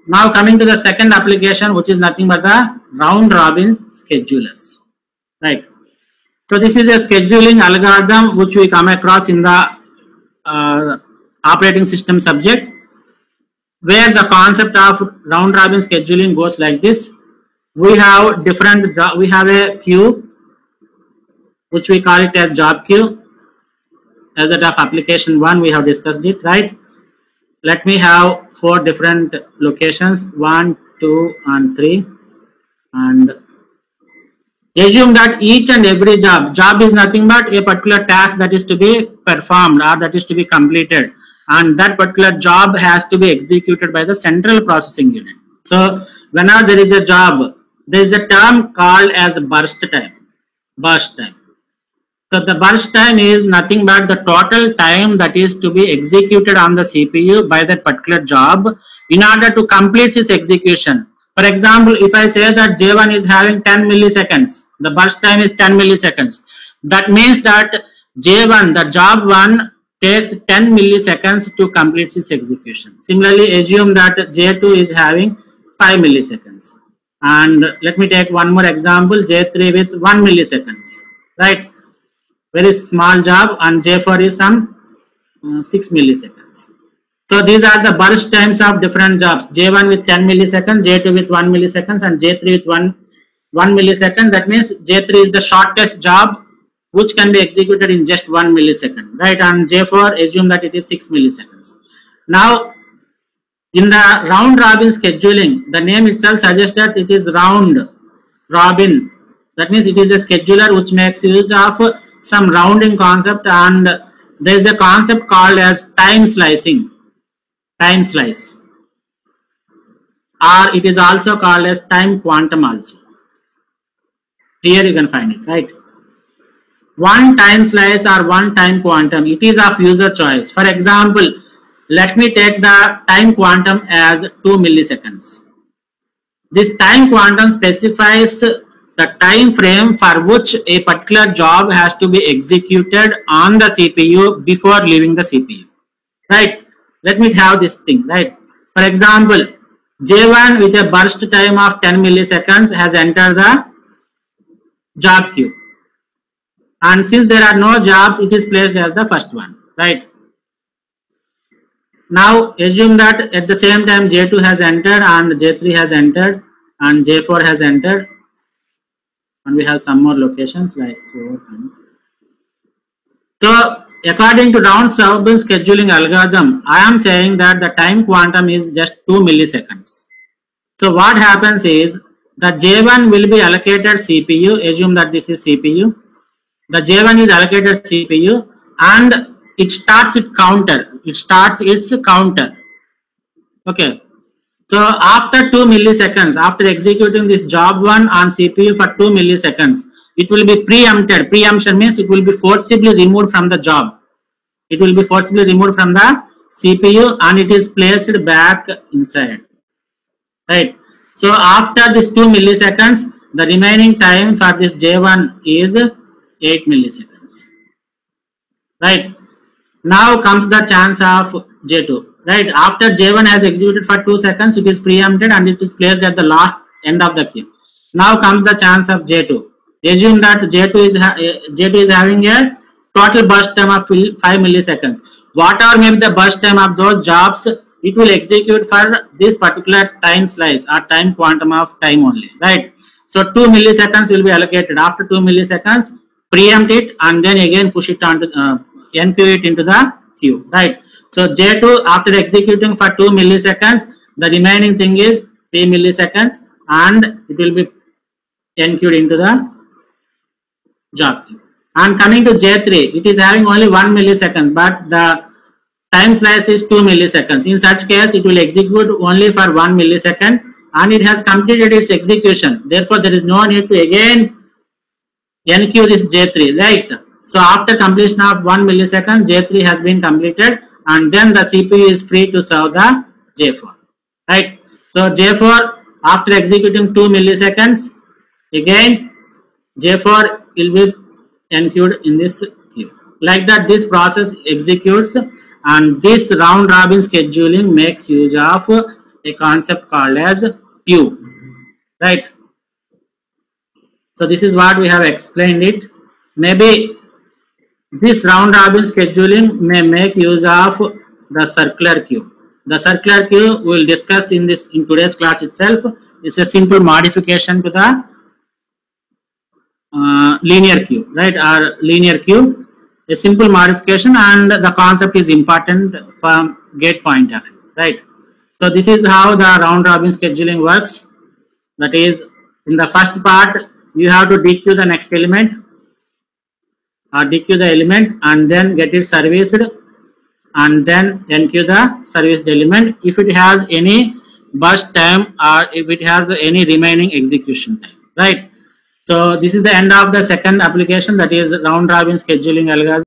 Now coming to the second application, which is nothing but the round robin schedulers, right? So this is a scheduling algorithm which we come across in the operating system subject, where the concept of round robin scheduling goes like this. We have a queue which we call it as job queue. As that of application 1, we have discussed it, right? Let me have 4 different locations, 1, 2 and 3, and assume that each and every job is nothing but a particular task that is to be performed or that is to be completed, and that particular job has to be executed by the central processing unit. So whenever there is a job, there is a term called as burst time. So the burst time is nothing but the total time that is to be executed on the CPU by that particular job in order to complete its execution. For example, if I say that J1 is having 10 milliseconds, the burst time is 10 milliseconds. That means that J1, the job 1, takes 10 milliseconds to complete its execution. Similarly, assume that J2 is having 5 milliseconds. And let me take one more example, J3 with 1 milliseconds, right? Very small job, and J4 is some 6 milliseconds. So these are the burst times of different jobs. J1 with 10 milliseconds, J2 with 1 milliseconds, and J3 with 1 millisecond. That means J3 is the shortest job which can be executed in just 1 millisecond, right? And J4, assume that it is 6 milliseconds. Now, in the round robin scheduling, the name itself suggests that it is round robin. That means it is a scheduler which makes use of some rounding concept, and there is a concept called as time slicing, time slice, or it is also called as time quantum also. Here you can find it, right? One time slice or one time quantum, it is of user choice. For example, let me take the time quantum as 2 milliseconds. This time quantum specifies the time frame for which a particular job has to be executed on the CPU before leaving the CPU, right? Let me have this thing, right? For example, J1 with a burst time of 10 milliseconds has entered the job queue, and since there are no jobs, it is placed as the first one, right? Now assume that at the same time J2 has entered, and J3 has entered, and J4 has entered, and we have some more locations like 4. So according to round robin scheduling algorithm, I am saying that the time quantum is just 2 milliseconds. So what happens is the J1 will be allocated CPU. Assume that this is CPU. The J1 is allocated CPU, and it starts its counter. Okay. So after 2 milliseconds, after executing this job 1 on CPU for 2 milliseconds, it will be preempted. Preemption means it will be forcibly removed from the job. It will be forcibly removed from the CPU, and it is placed back inside, right? So after this 2 milliseconds, the remaining time for this J1 is 8 milliseconds, right? Now comes the chance of J2, right? After J1 has executed for 2 seconds, it is preempted and it is placed at the last end of the queue. Now comes the chance of J2. Assume that J2 is having a total burst time of 5 milliseconds. Whatever may be the burst time of those jobs, it will execute for this particular time slice or time quantum of time only, right? So 2 milliseconds will be allocated. After 2 milliseconds, preempt it and then again push it onto NQ it into the queue, right? So J2, after executing for 2 milliseconds, the remaining thing is 3 milliseconds, and it will be NQ'd into the job queue. And coming to J3, it is having only 1 millisecond, but the time slice is 2 milliseconds. In such case, it will execute only for 1 millisecond, and it has completed its execution. Therefore, there is no need to again NQ this J3, right? So after completion of 1 millisecond, J3 has been completed, and then the CPU is free to serve the J4, right? So J4, after executing 2 milliseconds, again J4 will be NQ'd in this queue. Like that, this process executes, and this round robin scheduling makes use of a concept called as queue, right? So this is what we have explained it. Maybe this round robin scheduling may make use of the circular queue. The circular queue we will discuss in today's class itself. It's a simple modification to the linear queue, right? Or linear queue, a simple modification, and the concept is important from gate point of view, right? So this is how the round robin scheduling works. That is, in the first part, you have to dequeue the next element or dequeue the element and then get it serviced, and then enqueue the serviced element if it has any burst time or if it has any remaining execution time, right? So this is the end of the second application, that is round robin scheduling algorithm.